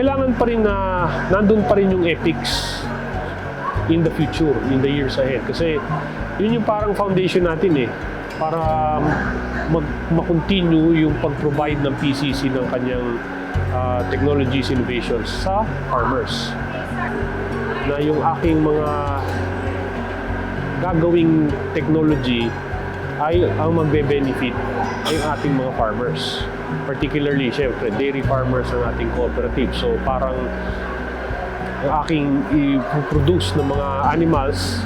kailangan pa rin na nandun pa rin yung ethics in the future, in the years ahead. Kasi yun yung parang foundation natin para ma-continue yung pag-provide ng PCC ng kanyang technologies innovations sa farmers. Na yung aking mga gagawing technology ay ang magbe-benefit ay ang ating mga farmers. Particularly, syempre, dairy farmers ang ating cooperative. So parang ang aking i-produce ng mga animals,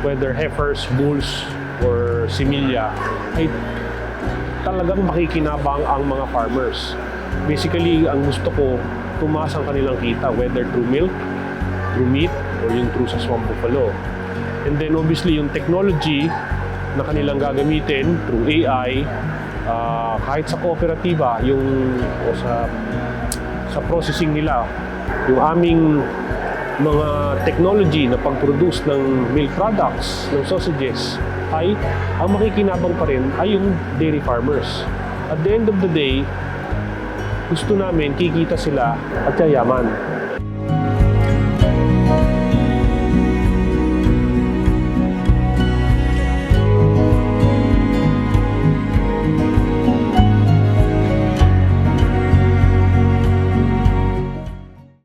whether heifers, bulls, or similya, ay talagang makikinabang ang mga farmers. Basically, ang gusto ko, tumaas ang kanilang kita, whether through milk, through meat, or yung through sa swamp buffalo. And then obviously, yung technology na kanilang gagamitin through AI, kahit sa kooperatiba, o sa processing nila, yung aming mga technology na pag-produce ng milk products, ng sausages, ay ang makikinabang pa rin ay yung dairy farmers. At the end of the day, gusto namin kikita sila at yayaman.